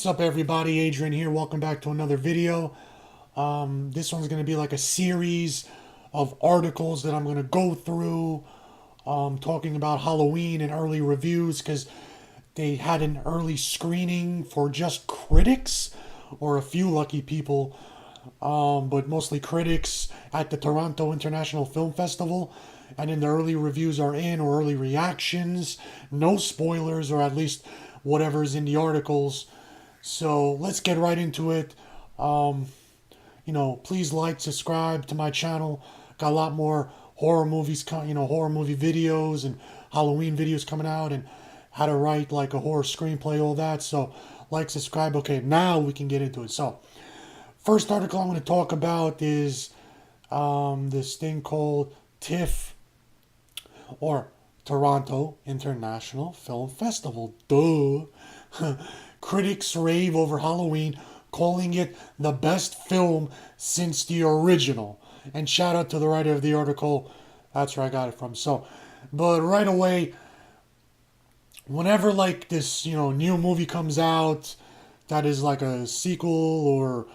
up, everybody? Adrian here. Welcome back to another video. This one's going to be like a series of articles that I'm going to go through, talking about Halloween and early reviews, because they had an early screening for just critics, or a few lucky people, but mostly critics at the Toronto International Film Festival. And then the early reviews are in, or early reactions, no spoilers, or at least whatever's in the articles. So let's get right into it. Please like, subscribe to my channel. Got a lot more horror movies, horror movie videos and Halloween videos coming out, and how to write like a horror screenplay, all that. So like, subscribe. Okay, now we can get into it. So first article I'm going to talk about is this thing called TIFF, or Toronto International Film Festival. Duh. Critics rave over Halloween, calling it the best film since the original. And shout out to the writer of the article. That's where I got it from. So, but right away, whenever like this, new movie comes out that is like a sequel or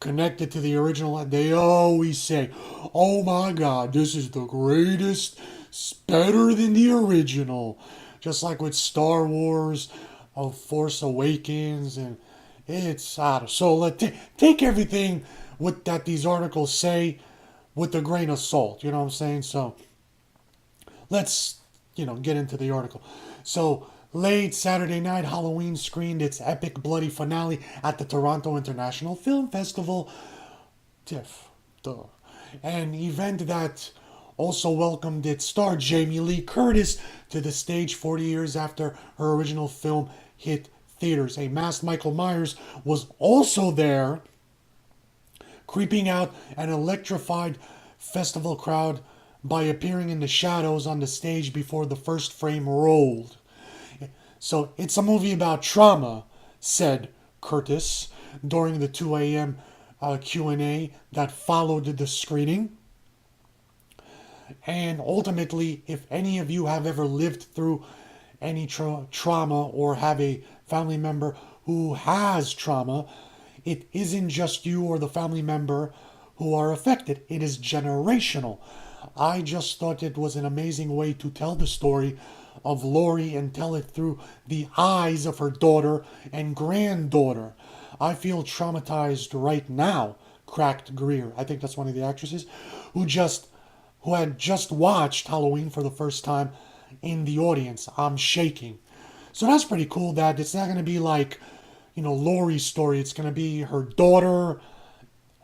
connected to the original, they always say, "Oh my God, this is the greatest. It's better than the original." Just like with Star Wars, of Force Awakens, and it's out. So take everything with that these articles say with a grain of salt. You know what I'm saying? So let's get into the article. So late Saturday night, Halloween screened its epic bloody finale at the Toronto International Film Festival, TIFF, an event that also welcomed its star Jamie Lee Curtis to the stage 40 years after her original film hit theaters. A masked Michael Myers was also there, creeping out an electrified festival crowd by appearing in the shadows on the stage before the first frame rolled. So it's a movie about trauma, said Curtis during the 2 a.m. Q&A that followed the screening. And ultimately, if any of you have ever lived through any trauma or have a family member who has trauma, it isn't just you or the family member who are affected. It is generational. I just thought it was an amazing way to tell the story of Laurie and tell it through the eyes of her daughter and granddaughter. I feel traumatized right now, cracked Greer. I think that's one of the actresses who had just watched Halloween for the first time in the audience. I'm shaking. So that's pretty cool that it's not going to be like, Laurie's story. It's going to be her daughter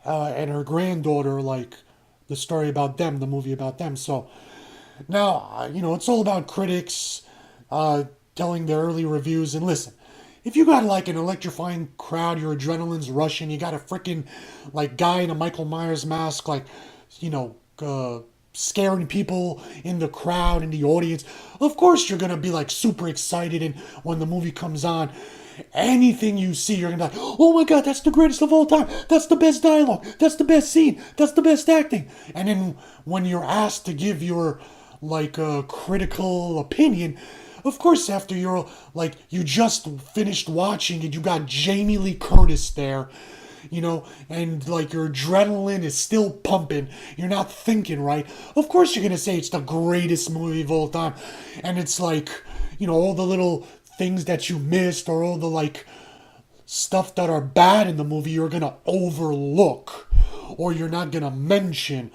and her granddaughter, like the story about them, the movie about them. So now, it's all about critics telling their early reviews. And listen, if you got like an electrifying crowd, your adrenaline's rushing, you got a freaking like guy in a Michael Myers mask, like, scaring people in the crowd, in the audience, of course you're gonna be like super excited. And when the movie comes on, anything you see, you're gonna be like, "Oh my God, that's the greatest of all time. That's the best dialogue. That's the best scene. That's the best acting." And then when you're asked to give your like critical opinion, of course, after you're like, you just finished watching it, you got Jamie Lee Curtis there, and like your adrenaline is still pumping. You're not thinking right. Of course, you're gonna say it's the greatest movie of all time, and it's like, all the little things that you missed, or all the like stuff that are bad in the movie, you're gonna overlook, or you're not gonna mention,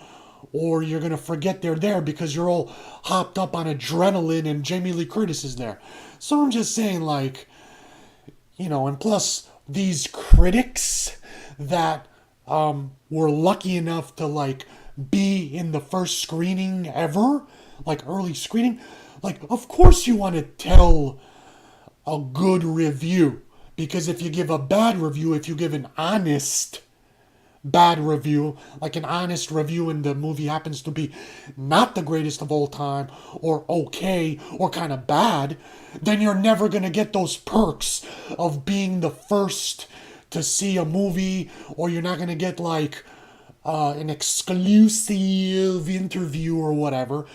or you're gonna forget they're there because you're all hopped up on adrenaline and Jamie Lee Curtis is there. So I'm just saying, like, and plus these critics that were lucky enough to like be in the first screening ever, like early screening, like of course you want to tell a good review, because if you give a bad review, if you give an honest bad review, like an honest review, and the movie happens to be not the greatest of all time, or okay, or kind of bad, then you're never going to get those perks of being the first to see a movie, or you're not going to get like an exclusive interview or whatever.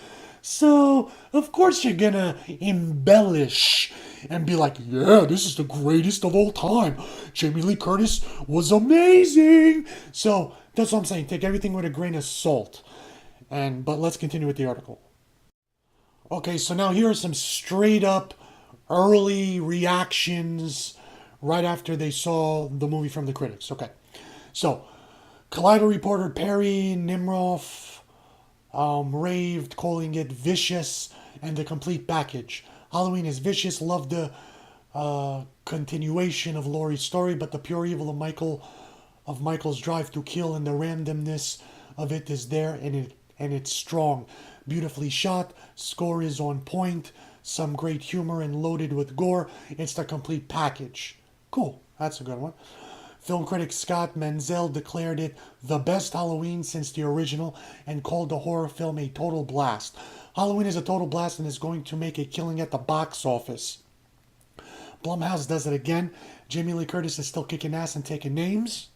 So, of course, you're gonna embellish and be like, yeah, this is the greatest of all time. Jamie Lee Curtis was amazing. So, that's what I'm saying. Take everything with a grain of salt. But let's continue with the article. Okay, so now here are some straight up early reactions right after they saw the movie from the critics. Okay, so Collider reporter Perry Nimroff raved, calling it vicious and the complete package. Halloween is vicious, loved the continuation of Laurie's story, but the pure evil of Michael's drive to kill and the randomness of it is there, and it's strong. Beautifully shot, score is on point, some great humor and loaded with gore. It's the complete package. Cool, that's a good one. Film critic Scott Menzel declared it the best Halloween since the original and called the horror film a total blast. Halloween is a total blast and is going to make a killing at the box office. Blumhouse does it again. Jamie Lee Curtis is still kicking ass and taking names.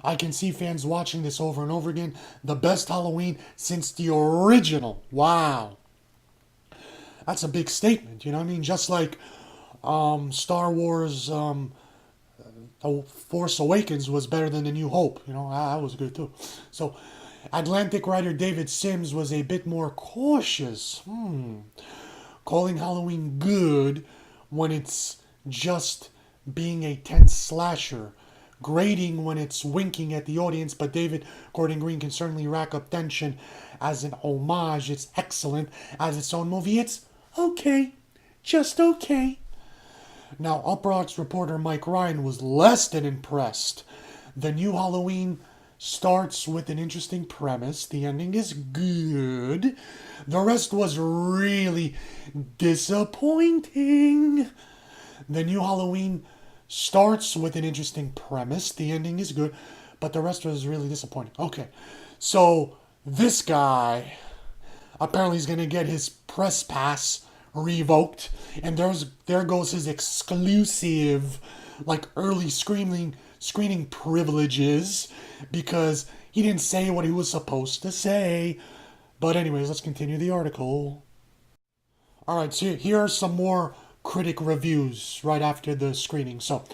I can see fans watching this over and over again. The best Halloween since the original. Wow. That's a big statement, you know what I mean? Just like Star Wars The Force Awakens was better than The New Hope. You know, that was good too. So, Atlantic writer David Sims was a bit more cautious. Calling Halloween good when it's just being a tense slasher. Grating when it's winking at the audience, but David Gordon Green can certainly rack up tension as an homage. It's excellent. As its own movie, it's okay. Just okay. Now, Uproxx reporter Mike Ryan was less than impressed. The new Halloween starts with an interesting premise. The ending is good. The rest was really disappointing. The new Halloween starts with an interesting premise. The ending is good, but the rest was really disappointing. Okay, so this guy apparently is going to get his press pass revoked, and there goes his exclusive, like early screening privileges because he didn't say what he was supposed to say. But anyways, let's continue the article. All right, so here are some more critic reviews right after the screening. So,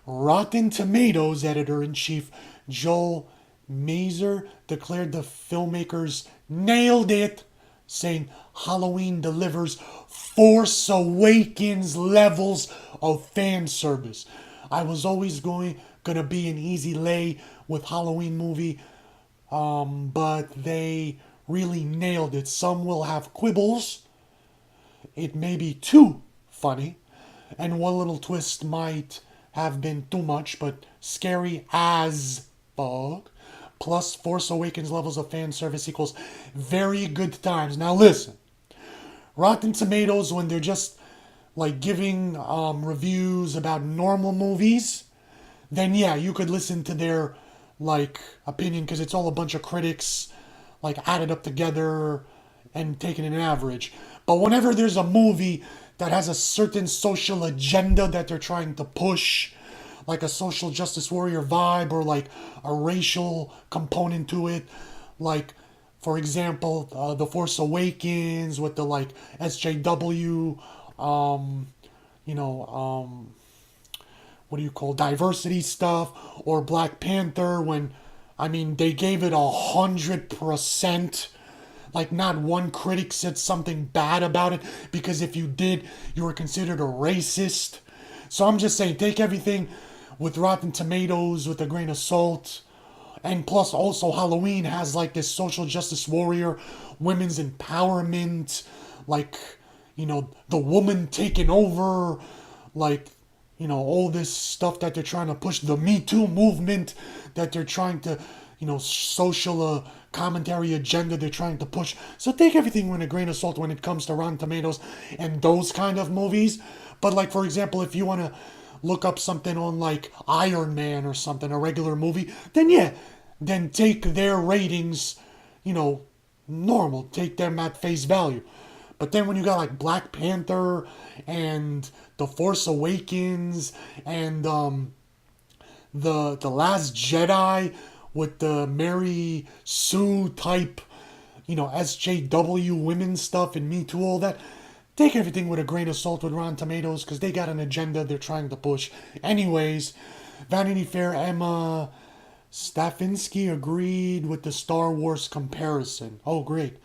Rotten Tomatoes editor-in-chief Joel Mazer declared the filmmakers nailed it, saying Halloween delivers Force Awakens levels of fan service. I was always gonna be an easy lay with Halloween movie, but they really nailed it. Some will have quibbles. It may be too funny, and one little twist might have been too much, but scary as fuck. Plus, Force Awakens levels of fan service equals very good times. Now listen, Rotten Tomatoes, when they're just like giving reviews about normal movies, then yeah, you could listen to their like opinion because it's all a bunch of critics like added up together and taking an average. But whenever there's a movie that has a certain social agenda that they're trying to push, like a social justice warrior vibe or like a racial component to it, like for example, The Force Awakens with the like SJW, what do you call diversity stuff, or Black Panther when, I mean, they gave it 100%. Like, not one critic said something bad about it, because if you did, you were considered a racist. So I'm just saying, take everything with Rotten Tomatoes with a grain of salt. And plus, also, Halloween has like this social justice warrior, women's empowerment, like, the woman taking over, like, all this stuff that they're trying to push, the Me Too movement that they're trying to, social commentary agenda they're trying to push. So take everything with a grain of salt when it comes to Rotten Tomatoes and those kind of movies. But like, for example, if you want to look up something on like Iron Man or something, a regular movie, then yeah, then take their ratings, normal. Take them at face value. But then when you got like Black Panther and The Force Awakens and the Last Jedi with the Mary Sue type SJW women stuff and Me Too, all that. Take everything with a grain of salt with Rotten Tomatoes because they got an agenda they're trying to push. Anyways, Vanity Fair, Emma Stafinsky agreed with the Star Wars comparison. Oh, great.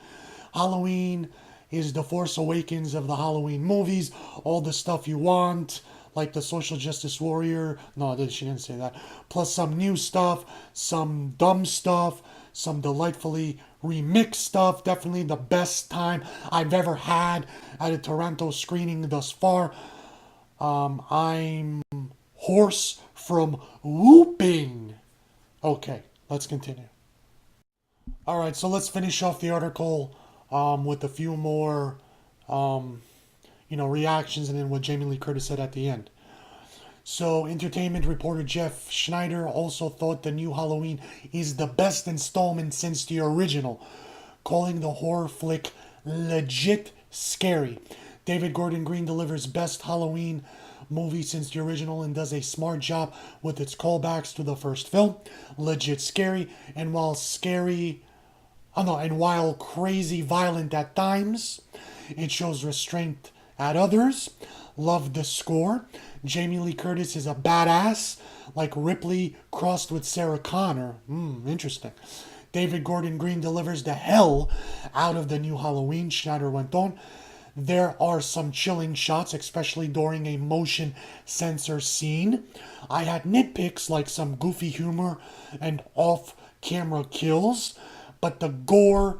Halloween is the Force Awakens of the Halloween movies. All the stuff you want, like the social justice warrior. No, she didn't say that. Plus some new stuff, some dumb stuff, some delightfully remixed stuff. Definitely the best time I've ever had at a Toronto screening thus far. I'm hoarse from whooping. Okay, let's continue. All right, so let's finish off the article with a few more, reactions and then what Jamie Lee Curtis said at the end. So, entertainment reporter Jeff Schneider also thought the new Halloween is the best installment since the original, calling the horror flick legit scary. David Gordon Green delivers best Halloween movie since the original and does a smart job with its callbacks to the first film. Legit scary, and while crazy violent at times, it shows restraint at others. Love the score. Jamie Lee Curtis is a badass, like Ripley crossed with Sarah Connor. Interesting. David Gordon Green delivers the hell out of the new Halloween, Schneider went on. There are some chilling shots, especially during a motion sensor scene. I had nitpicks like some goofy humor and off-camera kills, but the gory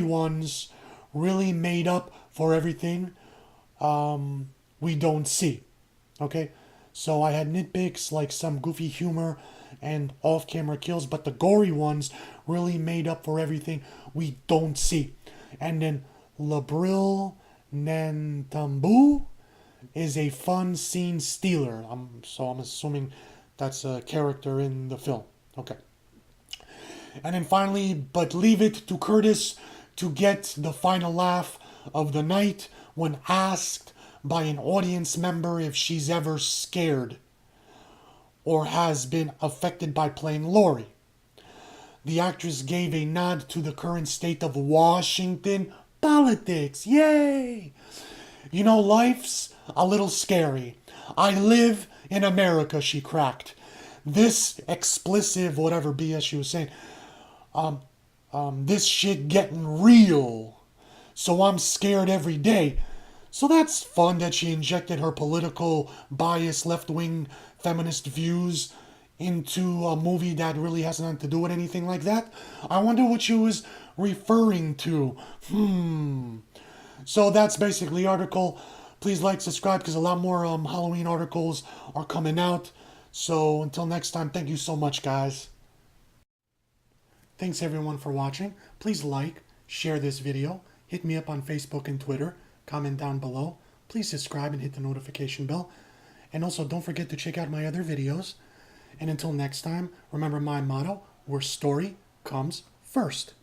ones really made up for everything we don't see. Okay? So I had nitpicks like some goofy humor and off-camera kills, but the gory ones really made up for everything we don't see. And then Labril Nantambu is a fun scene stealer. I'm assuming that's a character in the film. Okay. And then finally, but leave it to Curtis to get the final laugh of the night when asked by an audience member if she's ever scared or has been affected by playing Laurie. The actress gave a nod to the current state of Washington politics. Yay! Life's a little scary. I live in America, she cracked. This explicit, whatever BS she was saying, this shit getting real. So I'm scared every day. So that's fun that she injected her political bias, left-wing feminist views into a movie that really has nothing to do with anything like that. I wonder what she was referring to. So that's basically the article. Please like, subscribe, because a lot more Halloween articles are coming out. So until next time, thank you so much, guys. Thanks everyone for watching. Please like, share this video, hit me up on Facebook and Twitter, comment down below. Please subscribe and hit the notification bell. And also don't forget to check out my other videos. And until next time, remember my motto, where story comes first.